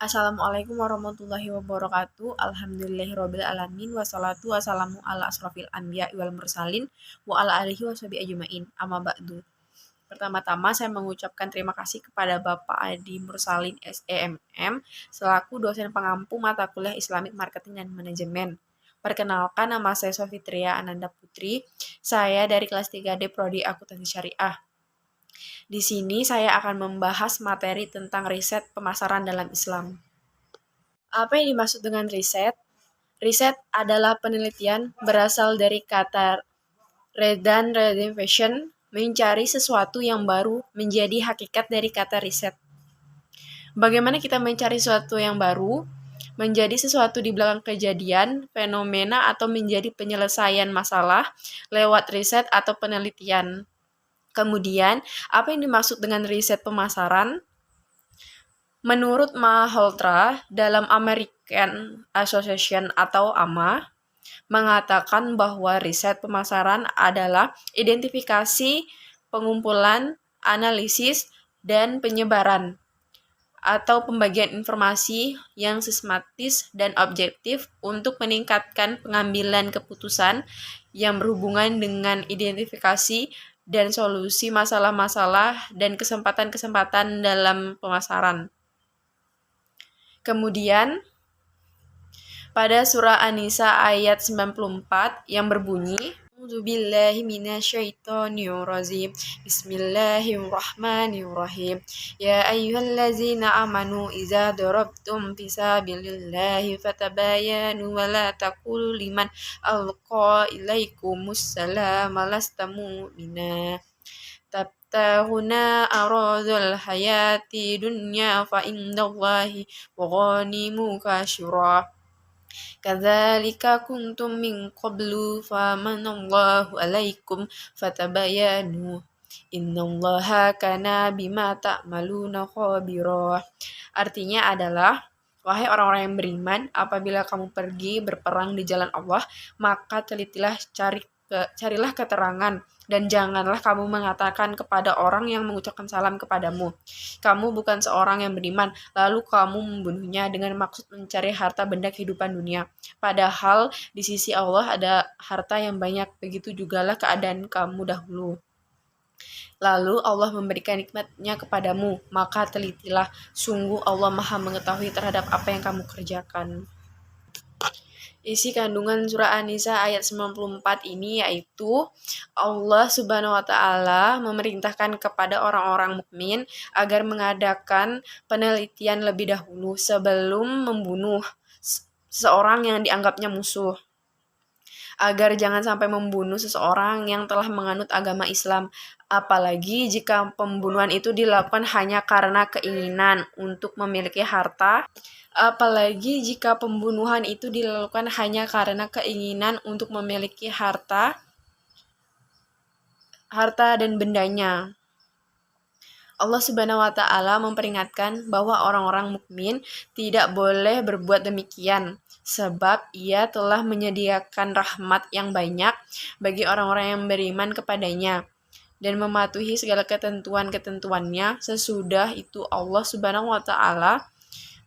Assalamualaikum warahmatullahi wabarakatuh. Alhamdulillahirabbil alamin wassalatu wassalamu ala asrofil anbiya wal mursalin wa ala alihi washabihi ajmain. Amma ba'du. Pertama-tama saya mengucapkan terima kasih kepada Bapak Adi Mursalin SEMM selaku dosen pengampu mata kuliah Islamic Marketing dan Manajemen. Perkenalkan, nama saya Sofitria Ananda Putri. Saya dari kelas 3D Prodi Akuntansi Syariah. Di sini saya akan membahas materi tentang riset pemasaran dalam Islam. Apa yang dimaksud dengan riset? Riset adalah penelitian berasal dari kata redemption, mencari sesuatu yang baru menjadi hakikat dari kata riset. Bagaimana kita mencari sesuatu yang baru? Menjadi sesuatu di belakang kejadian, fenomena, atau menjadi penyelesaian masalah lewat riset atau penelitian. Kemudian, apa yang dimaksud dengan riset pemasaran? Menurut Malhotra dalam American Association atau AMA, mengatakan bahwa riset pemasaran adalah identifikasi, pengumpulan, analisis, dan penyebaran atau pembagian informasi yang sistematis dan objektif untuk meningkatkan pengambilan keputusan yang berhubungan dengan identifikasi dan solusi masalah-masalah dan kesempatan-kesempatan dalam pemasaran. Kemudian, pada surah An-Nisa ayat 94 yang berbunyi, A'udzubillahi minasyaitonirrajim. Bismillahirrahmanirrahim. Ya ayyuhallazina amanu idza darabtum fi sabilillahi fatabayanu wa la taqulu liman alqa ilaikumus salam lasta mu'mina. Tabtahuna aradul hayati dunya fa indallahi waghanimu kasyura. Kadzalika kuntum min qablu famanallahu alaikum fatabayanu. Innallaha kana bima ta'maluna khabira. Artinya adalah, wahai orang-orang yang beriman, apabila kamu pergi berperang di jalan Allah, maka telitilah carilah keterangan dan janganlah kamu mengatakan kepada orang yang mengucapkan salam kepadamu, kamu bukan seorang yang beriman, lalu kamu membunuhnya dengan maksud mencari harta benda kehidupan dunia. Padahal di sisi Allah ada harta yang banyak, begitu jugalah keadaan kamu dahulu. Lalu Allah memberikan nikmatnya kepadamu, maka telitilah, sungguh Allah Maha mengetahui terhadap apa yang kamu kerjakan. Isi kandungan surah An-Nisa ayat 94 ini yaitu Allah Subhanahu wa taala memerintahkan kepada orang-orang mukmin agar mengadakan penelitian lebih dahulu sebelum membunuh seseorang yang dianggapnya musuh. Agar jangan sampai membunuh seseorang yang telah menganut agama Islam, apalagi jika pembunuhan itu dilakukan hanya karena keinginan untuk memiliki harta. Apalagi jika pembunuhan itu dilakukan hanya karena keinginan untuk memiliki harta dan bendanya. Allah Subhanahu wa taala memperingatkan bahwa orang-orang mukmin tidak boleh berbuat demikian sebab Ia telah menyediakan rahmat yang banyak bagi orang-orang yang beriman kepadanya dan mematuhi segala ketentuan-ketentuannya. Sesudah itu Allah Subhanahu wa taala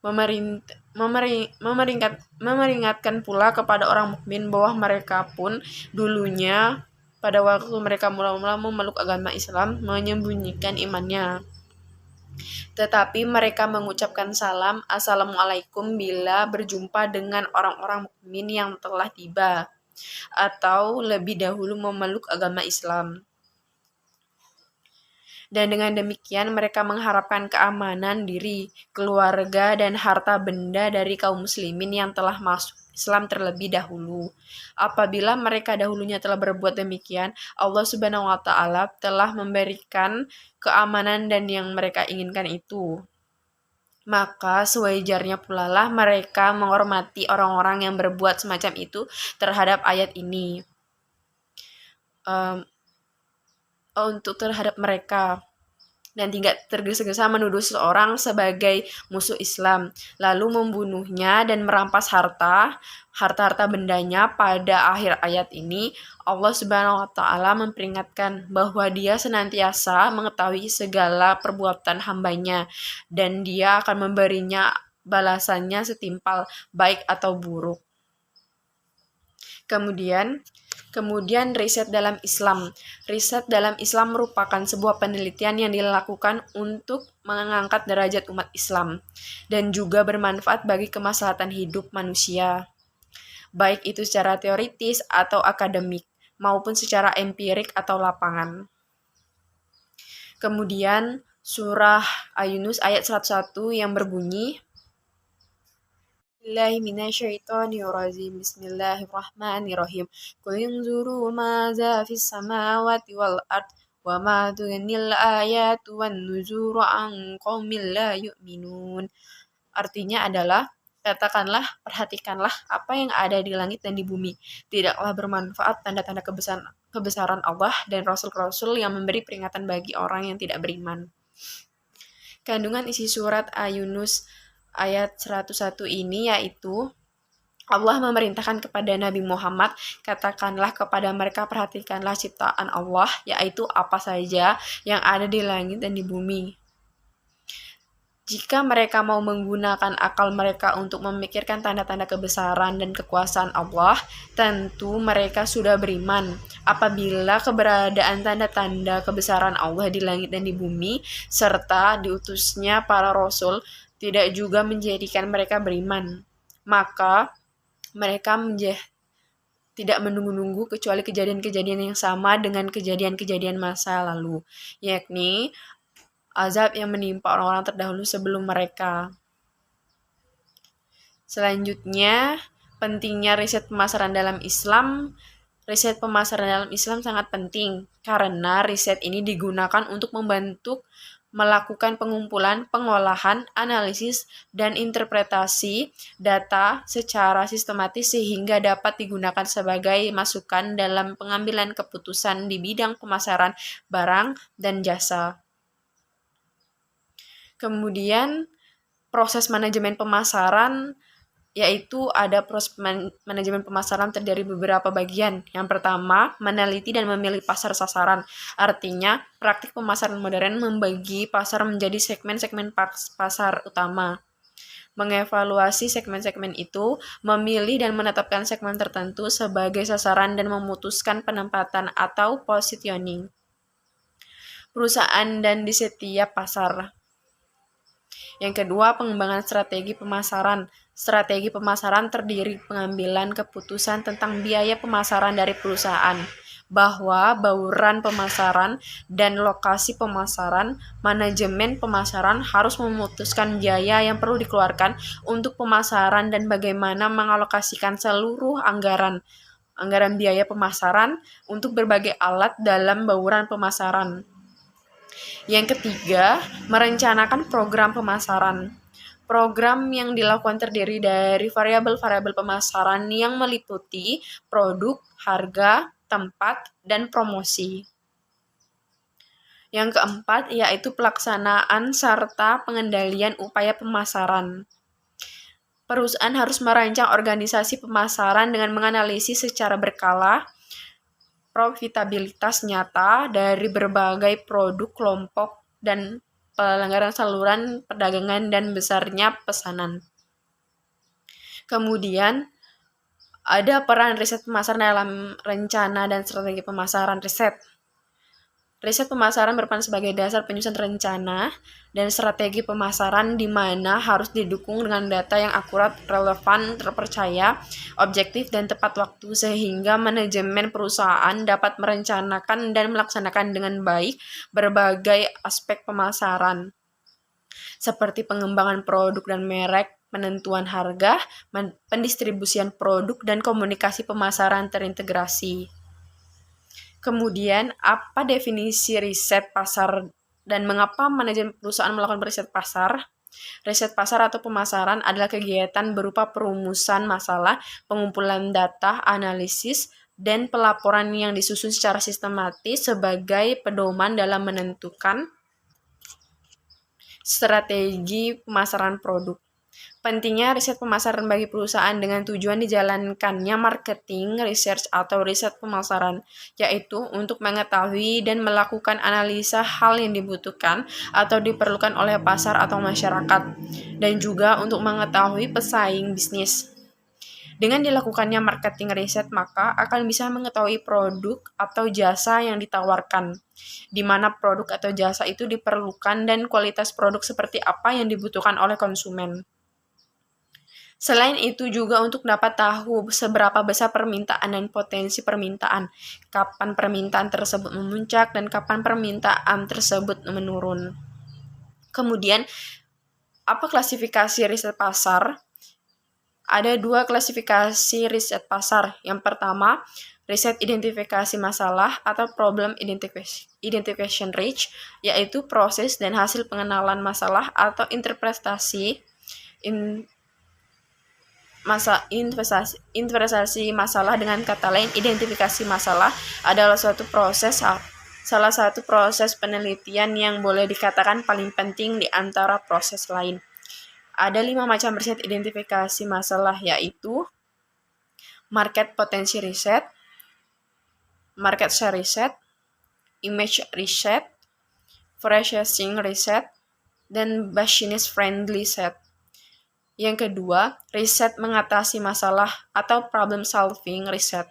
memperingatkan pula kepada orang mukmin bahwa mereka pun dulunya pada waktu mereka mula-mula memeluk agama Islam menyembunyikan imannya. Tetapi mereka mengucapkan salam Assalamualaikum bila berjumpa dengan orang-orang mukmin yang telah tiba atau lebih dahulu memeluk agama Islam. Dan dengan demikian mereka mengharapkan keamanan diri, keluarga, dan harta benda dari kaum muslimin yang telah masuk Islam terlebih dahulu. Apabila mereka dahulunya telah berbuat demikian, Allah Subhanahu wa taala telah memberikan keamanan dan yang mereka inginkan itu. Maka sewajarnya pula lah mereka menghormati orang-orang yang berbuat semacam itu terhadap ayat ini. Untuk terhadap mereka dan tidak tergesa-gesa menuduh seseorang sebagai musuh Islam, lalu membunuhnya dan merampas harta bendanya. Pada akhir ayat ini, Allah Subhanahu wa taala memperingatkan bahwa Dia senantiasa mengetahui segala perbuatan hambanya dan Dia akan memberinya balasannya setimpal, baik atau buruk. Kemudian riset dalam Islam. Riset dalam Islam merupakan sebuah penelitian yang dilakukan untuk mengangkat derajat umat Islam dan juga bermanfaat bagi kemaslahatan hidup manusia, baik itu secara teoritis atau akademik, maupun secara empirik atau lapangan. Kemudian surah Ayunus ayat 101 yang berbunyi, Bismillahirrahmanirrahim. Qul inzuru maza fis samawati wal ard wa ma tughnil ayatu wan nuzuru an qaumil la yu'minun. Artinya adalah, katakanlah, perhatikanlah apa yang ada di langit dan di bumi. Tidaklah bermanfaat tanda-tanda kebesaran Allah dan rasul-rasul yang memberi peringatan bagi orang yang tidak beriman. Kandungan isi surat Ayunus ayat 101 ini yaitu Allah memerintahkan kepada Nabi Muhammad, katakanlah kepada mereka, perhatikanlah ciptaan Allah, yaitu apa saja yang ada di langit dan di bumi. Jika mereka mau menggunakan akal mereka untuk memikirkan tanda-tanda kebesaran dan kekuasaan Allah, tentu mereka sudah beriman. Apabila keberadaan tanda-tanda kebesaran Allah di langit dan di bumi, serta diutusnya para rasul, tidak juga menjadikan mereka beriman, maka mereka tidak menunggu-nunggu kecuali kejadian-kejadian yang sama dengan kejadian-kejadian masa lalu, yakni azab yang menimpa orang-orang terdahulu sebelum mereka. Selanjutnya, pentingnya riset pemasaran dalam Islam. Riset pemasaran dalam Islam sangat penting karena riset ini digunakan untuk membantu melakukan pengumpulan, pengolahan, analisis, dan interpretasi data secara sistematis sehingga dapat digunakan sebagai masukan dalam pengambilan keputusan di bidang pemasaran barang dan jasa. Kemudian proses manajemen pemasaran, yaitu ada proses manajemen pemasaran terdiri beberapa bagian. Yang pertama, meneliti dan memilih pasar sasaran. Artinya, praktik pemasaran modern membagi pasar menjadi segmen-segmen pasar utama. Mengevaluasi segmen-segmen itu, memilih dan menetapkan segmen tertentu sebagai sasaran dan memutuskan penempatan atau positioning perusahaan dan di setiap pasar. Yang kedua, pengembangan strategi pemasaran. Strategi pemasaran terdiri pengambilan keputusan tentang biaya pemasaran dari perusahaan, bahwa bauran pemasaran dan lokasi pemasaran. Manajemen pemasaran harus memutuskan biaya yang perlu dikeluarkan untuk pemasaran dan bagaimana mengalokasikan seluruh anggaran biaya pemasaran untuk berbagai alat dalam bauran pemasaran. Yang ketiga, merencanakan program pemasaran. Program yang dilakukan terdiri dari variabel-variabel pemasaran yang meliputi produk, harga, tempat, dan promosi. Yang keempat, yaitu pelaksanaan serta pengendalian upaya pemasaran. Perusahaan harus merancang organisasi pemasaran dengan menganalisis secara berkala profitabilitas nyata dari berbagai produk, kelompok, dan pelanggaran saluran perdagangan dan besarnya pesanan. Kemudian, ada peran riset pemasaran dalam rencana dan strategi pemasaran. Riset pemasaran berperan sebagai dasar penyusunan rencana dan strategi pemasaran di mana harus didukung dengan data yang akurat, relevan, terpercaya, objektif, dan tepat waktu sehingga manajemen perusahaan dapat merencanakan dan melaksanakan dengan baik berbagai aspek pemasaran seperti pengembangan produk dan merek, penentuan harga, pendistribusian produk, dan komunikasi pemasaran terintegrasi. Kemudian, apa definisi riset pasar dan mengapa manajemen perusahaan melakukan riset pasar? Riset pasar atau pemasaran adalah kegiatan berupa perumusan masalah, pengumpulan data, analisis, dan pelaporan yang disusun secara sistematis sebagai pedoman dalam menentukan strategi pemasaran produk. Pentingnya riset pemasaran bagi perusahaan dengan tujuan dijalankannya marketing, research, atau riset pemasaran, yaitu untuk mengetahui dan melakukan analisa hal yang dibutuhkan atau diperlukan oleh pasar atau masyarakat, dan juga untuk mengetahui pesaing bisnis. Dengan dilakukannya marketing riset, maka akan bisa mengetahui produk atau jasa yang ditawarkan, di mana produk atau jasa itu diperlukan dan kualitas produk seperti apa yang dibutuhkan oleh konsumen. Selain itu juga untuk dapat tahu seberapa besar permintaan dan potensi permintaan, kapan permintaan tersebut memuncak dan kapan permintaan tersebut menurun. Kemudian, apa klasifikasi riset pasar? Ada 2 klasifikasi riset pasar. Yang pertama, riset identifikasi masalah atau problem identification research, yaitu proses dan hasil pengenalan masalah atau investasi masalah. Dengan kata lain, identifikasi masalah adalah salah satu proses penelitian yang boleh dikatakan paling penting di antara proses lain. Ada 5 macam riset identifikasi masalah, yaitu market potensi riset, market share riset, image riset, purchasing riset, dan business friendly riset. Yang kedua, riset mengatasi masalah atau problem solving riset,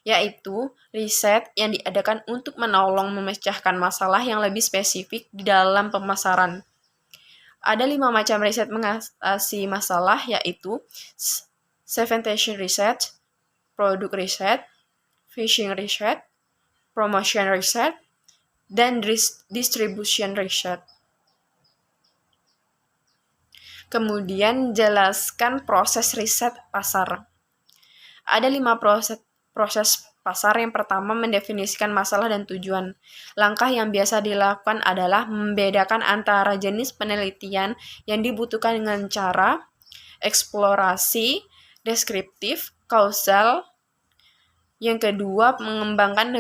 yaitu riset yang diadakan untuk menolong memecahkan masalah yang lebih spesifik di dalam pemasaran. Ada 5 macam riset mengatasi masalah, yaitu segmentation research, product research, fishing research, promotion research, dan distribution research. Kemudian jelaskan proses riset pasar. Ada 5 proses pasar. Yang pertama, mendefinisikan masalah dan tujuan. Langkah yang biasa dilakukan adalah membedakan antara jenis penelitian yang dibutuhkan dengan cara eksplorasi, deskriptif, kausal. Yang kedua, mengembangkan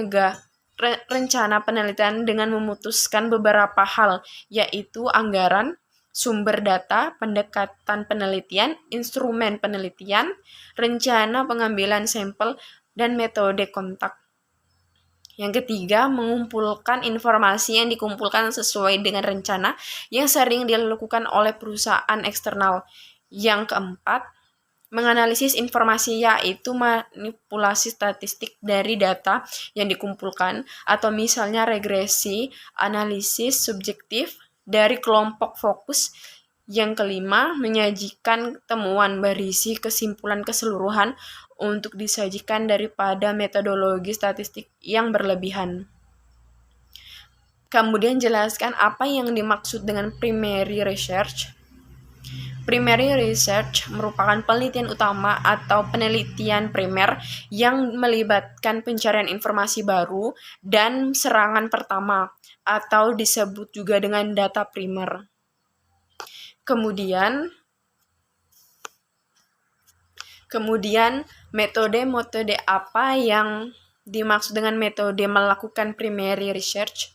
rencana penelitian dengan memutuskan beberapa hal, yaitu anggaran, sumber data, pendekatan penelitian, instrumen penelitian, rencana pengambilan sampel, dan metode kontak. Yang ketiga, mengumpulkan informasi yang dikumpulkan sesuai dengan rencana yang sering dilakukan oleh perusahaan eksternal. Yang keempat, menganalisis informasi, yaitu manipulasi statistik dari data yang dikumpulkan, atau misalnya regresi, analisis subjektif dari kelompok fokus. Yang kelima, menyajikan temuan berisi kesimpulan keseluruhan untuk disajikan daripada metodologi statistik yang berlebihan. Kemudian jelaskan apa yang dimaksud dengan primary research. Primary research merupakan penelitian utama atau penelitian primer yang melibatkan pencarian informasi baru dan serangan pertama, atau disebut juga dengan data primer. Kemudian metode apa yang dimaksud dengan metode melakukan primary research?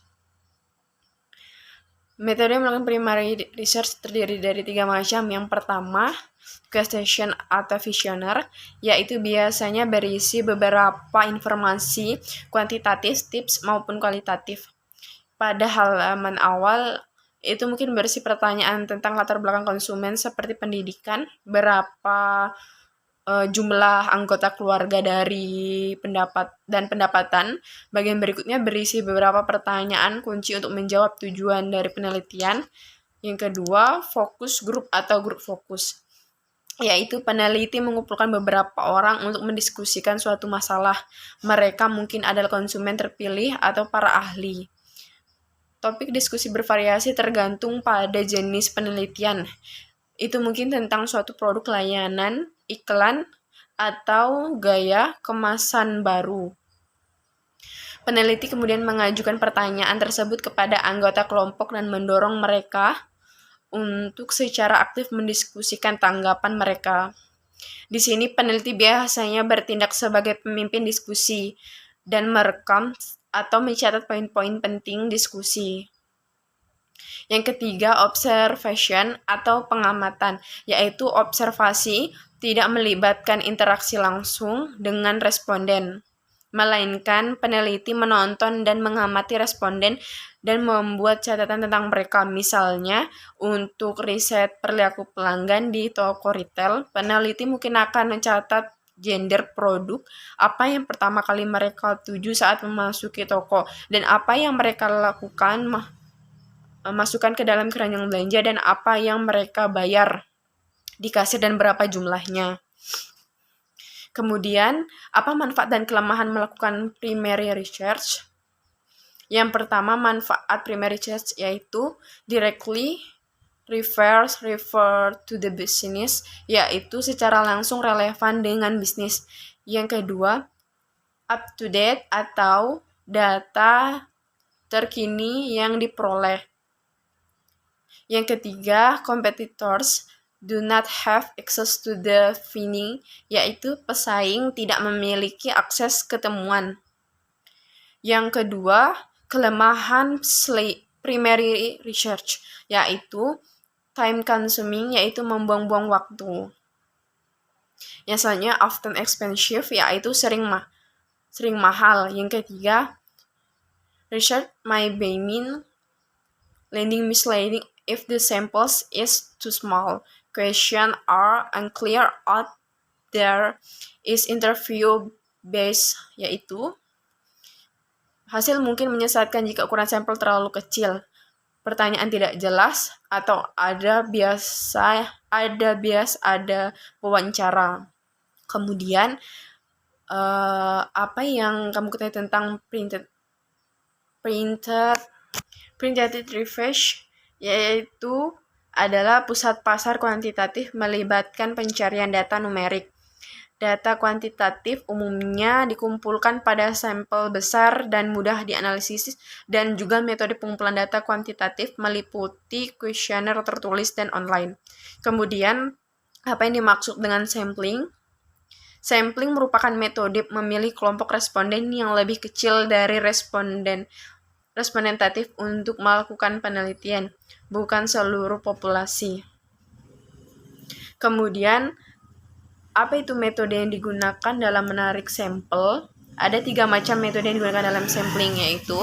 Metode melakukan primary research terdiri dari 3 macam. Yang pertama, question atau visioner, yaitu biasanya berisi beberapa informasi kuantitatif, tips maupun kualitatif. Pada halaman awal, itu mungkin berisi pertanyaan tentang latar belakang konsumen seperti pendidikan, berapa jumlah anggota keluarga dari pendapatan. Bagian berikutnya berisi beberapa pertanyaan kunci untuk menjawab tujuan dari penelitian. Yang kedua, fokus grup atau grup fokus, yaitu peneliti mengumpulkan beberapa orang untuk mendiskusikan suatu masalah. Mereka mungkin adalah konsumen terpilih atau para ahli. Topik diskusi bervariasi tergantung pada jenis penelitian. Itu mungkin tentang suatu produk, layanan, iklan, atau gaya kemasan baru. Peneliti kemudian mengajukan pertanyaan tersebut kepada anggota kelompok dan mendorong mereka untuk secara aktif mendiskusikan tanggapan mereka. Di sini peneliti biasanya bertindak sebagai pemimpin diskusi dan merekam atau mencatat poin-poin penting diskusi. Yang ketiga, observation atau pengamatan, yaitu observasi tidak melibatkan interaksi langsung dengan responden, melainkan peneliti menonton dan mengamati responden dan membuat catatan tentang mereka. Misalnya, untuk riset perilaku pelanggan di toko retail, peneliti mungkin akan mencatat gender produk, apa yang pertama kali mereka tuju saat memasuki toko, dan apa yang mereka lakukan masukkan ke dalam keranjang belanja, dan apa yang mereka bayar di kasir dan berapa jumlahnya. Kemudian, apa manfaat dan kelemahan melakukan primary research? Yang pertama, manfaat primary research yaitu directly refer to the business, yaitu secara langsung relevan dengan bisnis. Yang kedua, up to date atau data terkini yang diperoleh. Yang ketiga, competitors do not have access to the finding, yaitu pesaing tidak memiliki akses ke temuan. Yang kedua, kelemahan primary research, yaitu time consuming, yaitu membuang-buang waktu. Yang selanjutnya, often expensive, yaitu sering mahal. Yang ketiga, research may be landing misleading if the samples is too small. Questions are unclear or there is interview based, yaitu hasil mungkin menyesatkan jika ukuran sampel terlalu kecil, pertanyaan tidak jelas, atau ada wawancara. Kemudian apa yang kamu ketahui tentang printed research, yaitu adalah pusat pasar kuantitatif melibatkan pencarian data numerik. Data kuantitatif umumnya dikumpulkan pada sampel besar dan mudah dianalisis, dan juga metode pengumpulan data kuantitatif meliputi kuesioner tertulis dan online. Kemudian, apa yang dimaksud dengan sampling? Sampling merupakan metode memilih kelompok responden yang lebih kecil dari respondentatif untuk melakukan penelitian, bukan seluruh populasi. Kemudian, apa itu metode yang digunakan dalam menarik sampel? Ada 3 macam metode yang digunakan dalam sampling, yaitu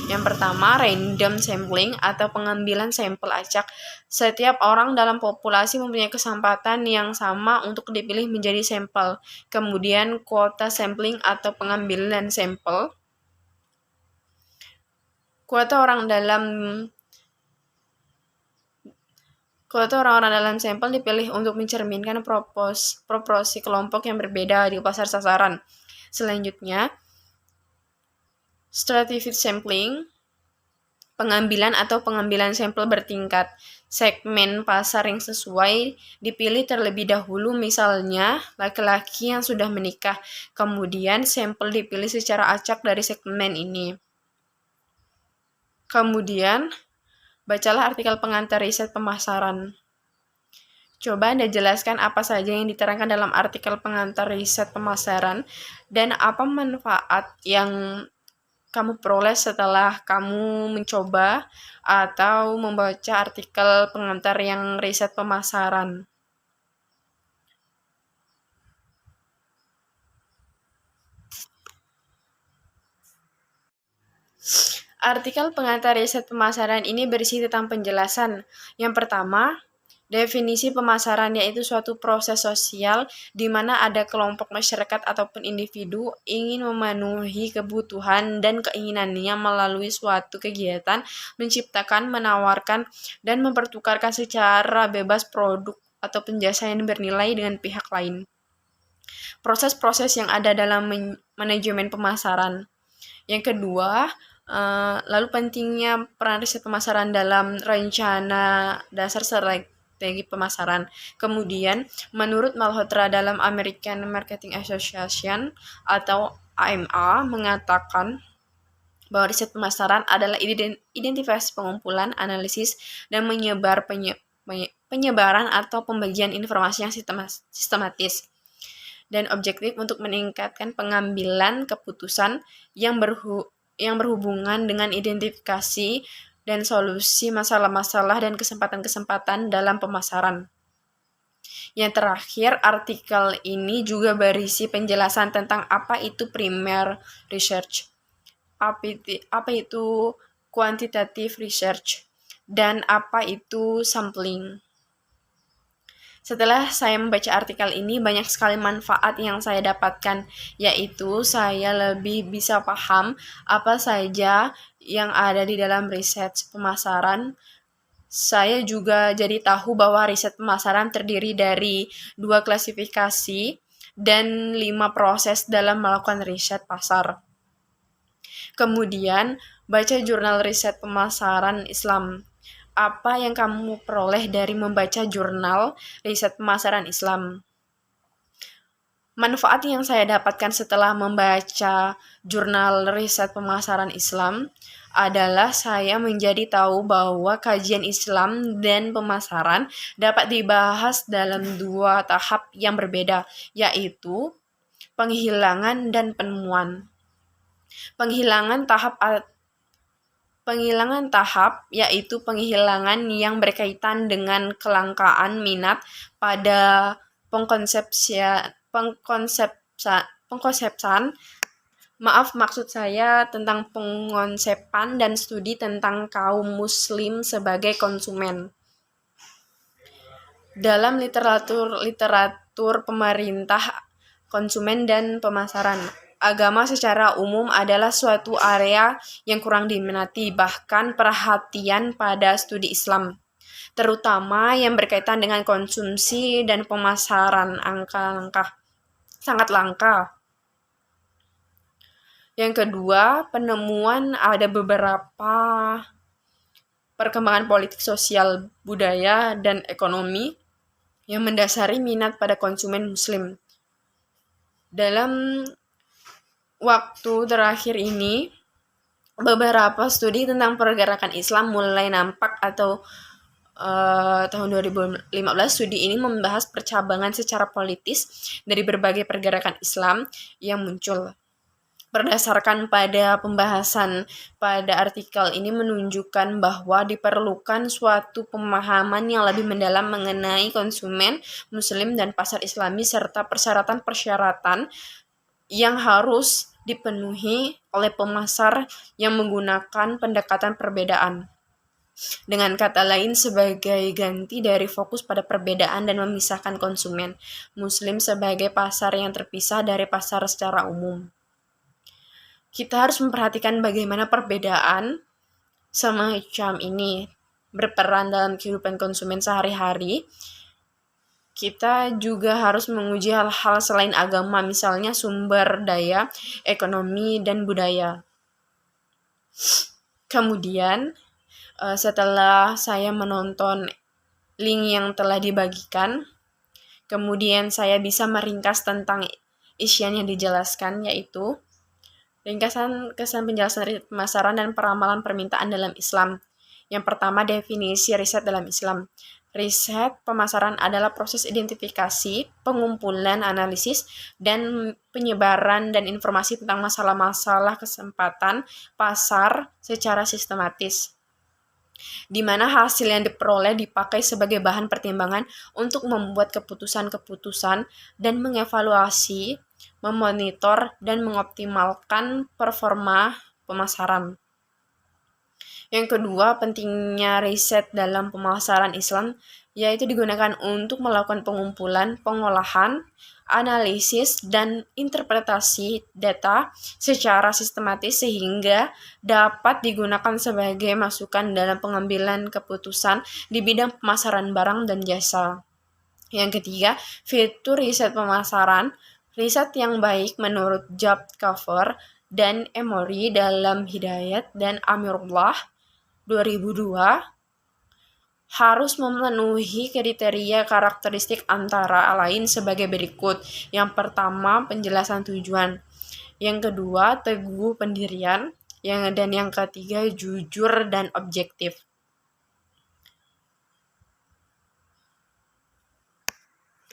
yang pertama, random sampling atau pengambilan sampel acak. Setiap orang dalam populasi mempunyai kesempatan yang sama untuk dipilih menjadi sampel. Kemudian, kuota sampling atau pengambilan sampel. Kuota orang-orang dalam sampel dipilih untuk mencerminkan proporsi kelompok yang berbeda di pasar sasaran. Selanjutnya, stratified sampling, pengambilan sampel bertingkat. Segmen pasar yang sesuai dipilih terlebih dahulu, misalnya laki-laki yang sudah menikah. Kemudian sampel dipilih secara acak dari segmen ini. Kemudian, bacalah artikel pengantar riset pemasaran. Coba Anda jelaskan apa saja yang diterangkan dalam artikel pengantar riset pemasaran dan apa manfaat yang kamu peroleh setelah kamu mencoba atau membaca artikel pengantar yang riset pemasaran. Artikel pengantar riset pemasaran ini berisi tentang penjelasan. Yang pertama, definisi pemasaran, yaitu suatu proses sosial di mana ada kelompok masyarakat ataupun individu ingin memenuhi kebutuhan dan keinginannya melalui suatu kegiatan, menciptakan, menawarkan, dan mempertukarkan secara bebas produk atau jasa yang bernilai dengan pihak lain. Proses-proses yang ada dalam manajemen pemasaran. Yang kedua, lalu pentingnya peran riset pemasaran dalam rencana dasar strategi pemasaran. Kemudian, menurut Malhotra dalam American Marketing Association atau AMA mengatakan bahwa riset pemasaran adalah identifikasi, pengumpulan, analisis, dan penyebaran atau pembagian informasi yang sistematis dan objektif untuk meningkatkan pengambilan keputusan yang berhubungan dengan identifikasi, dan solusi masalah-masalah dan kesempatan-kesempatan dalam pemasaran. Yang terakhir, artikel ini juga berisi penjelasan tentang apa itu primer research, apa itu quantitative research, dan apa itu sampling. Setelah saya membaca artikel ini, banyak sekali manfaat yang saya dapatkan, yaitu saya lebih bisa paham apa saja yang ada di dalam riset pemasaran. Saya juga jadi tahu bahwa riset pemasaran terdiri dari 2 klasifikasi dan 5 proses dalam melakukan riset pasar. Kemudian, baca jurnal riset pemasaran Islam. Apa yang kamu peroleh dari membaca jurnal riset pemasaran Islam? Manfaat yang saya dapatkan setelah membaca jurnal riset pemasaran Islam adalah saya menjadi tahu bahwa kajian Islam dan pemasaran dapat dibahas dalam 2 tahap yang berbeda, yaitu penghilangan dan penemuan. Penghilangan tahap yaitu penghilangan yang berkaitan dengan kelangkaan minat pada maksud saya tentang pengonsepan dan studi tentang kaum muslim sebagai konsumen. Dalam literatur pemerintah, konsumen dan pemasaran, agama secara umum adalah suatu area yang kurang diminati, bahkan perhatian pada studi Islam, terutama yang berkaitan dengan konsumsi dan pemasaran, sangat langka. Yang kedua, penemuan ada beberapa perkembangan politik, sosial, budaya, dan ekonomi yang mendasari minat pada konsumen muslim. Dalam waktu terakhir ini, beberapa studi tentang pergerakan Islam mulai nampak atau tahun 2015 studi ini membahas percabangan secara politis dari berbagai pergerakan Islam yang muncul. Berdasarkan pada pembahasan pada artikel ini menunjukkan bahwa diperlukan suatu pemahaman yang lebih mendalam mengenai konsumen muslim dan pasar Islami serta persyaratan-persyaratan yang harus dipenuhi oleh pemasar yang menggunakan pendekatan perbedaan. Dengan kata lain, sebagai ganti dari fokus pada perbedaan dan memisahkan konsumen muslim sebagai pasar yang terpisah dari pasar secara umum. Kita harus memperhatikan bagaimana perbedaan semacam ini berperan dalam kehidupan konsumen sehari-hari. Kita juga harus menguji hal-hal selain agama, misalnya sumber daya, ekonomi, dan budaya. Kemudian, setelah saya menonton link yang telah dibagikan, kemudian saya bisa meringkas tentang isian yang dijelaskan, yaitu ringkasan kesan penjelasan riset pemasaran dan peramalan permintaan dalam Islam. Yang pertama, definisi riset dalam Islam. Riset pemasaran adalah proses identifikasi, pengumpulan, analisis, dan penyebaran dan informasi tentang masalah-masalah kesempatan pasar secara sistematis, di mana hasil yang diperoleh dipakai sebagai bahan pertimbangan untuk membuat keputusan-keputusan dan mengevaluasi, memonitor, dan mengoptimalkan performa pemasaran. Yang kedua, pentingnya riset dalam pemasaran Islam, yaitu digunakan untuk melakukan pengumpulan, pengolahan, analisis, dan interpretasi data secara sistematis sehingga dapat digunakan sebagai masukan dalam pengambilan keputusan di bidang pemasaran barang dan jasa. Yang ketiga, fitur riset pemasaran. Riset yang baik menurut Job Cover dan Emory dalam Hidayat dan Amirullah 2002 harus memenuhi kriteria karakteristik antara lain sebagai berikut. Yang pertama, penjelasan tujuan. Yang kedua, teguh pendirian. Dan yang ketiga, jujur dan objektif.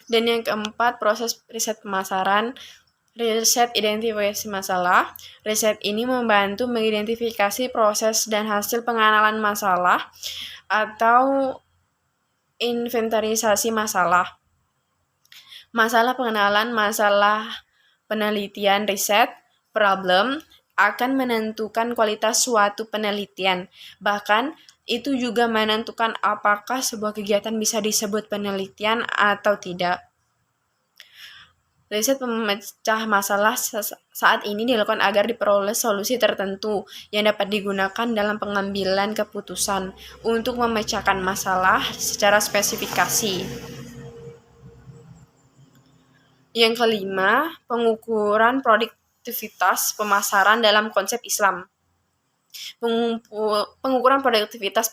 Dan yang keempat, proses riset pemasaran. Riset identifikasi masalah. Riset ini membantu mengidentifikasi proses dan hasil pengenalan masalah atau inventarisasi masalah. Masalah pengenalan, masalah penelitian riset, problem akan menentukan kualitas suatu penelitian. Bahkan itu juga menentukan apakah sebuah kegiatan bisa disebut penelitian atau tidak. Riset pemecah masalah saat ini dilakukan agar diperoleh solusi tertentu yang dapat digunakan dalam pengambilan keputusan untuk memecahkan masalah secara spesifikasi. Yang kelima, pengukuran produktivitas pemasaran dalam konsep Islam. Pengukuran produktivitas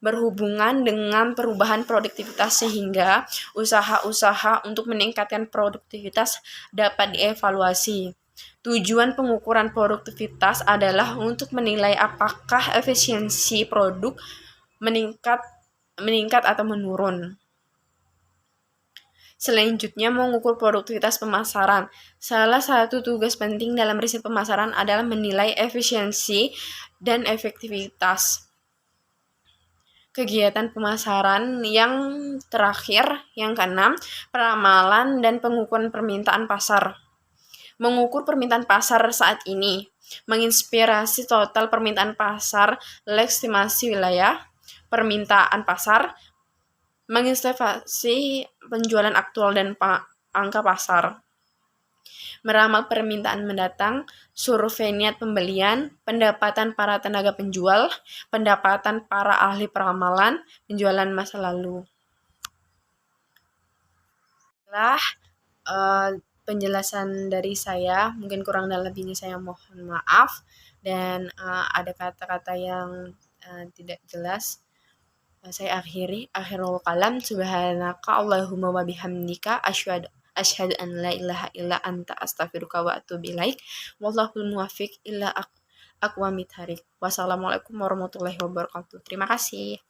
berhubungan dengan perubahan produktivitas sehingga usaha-usaha untuk meningkatkan produktivitas dapat dievaluasi. Tujuan pengukuran produktivitas adalah untuk menilai apakah efisiensi produk meningkat atau menurun. Selanjutnya, mengukur produktivitas pemasaran. Salah satu tugas penting dalam riset pemasaran adalah menilai efisiensi dan efektivitas kegiatan pemasaran. Yang terakhir, yang keenam, peramalan dan pengukuran permintaan pasar. Mengukur permintaan pasar saat ini menginspirasi total permintaan pasar, estimasi wilayah permintaan pasar, menginvestasi penjualan aktual dan angka pasar, meramal permintaan mendatang, survei niat pembelian, pendapatan para tenaga penjual, pendapatan para ahli peramalan, penjualan masa lalu. Setelah penjelasan dari saya, mungkin kurang dan lebihnya saya mohon maaf, dan ada kata-kata yang tidak jelas. Saya akhirul kalam, subhanaka Allahumma wa bihamdika asyhadu an la ilaha illa anta astaghfiruka wa atubu ilaik. Wallahul muwaffiq ila aqwamit thariq. Wassalamualaikum warahmatullahi wabarakatuh. Terima kasih.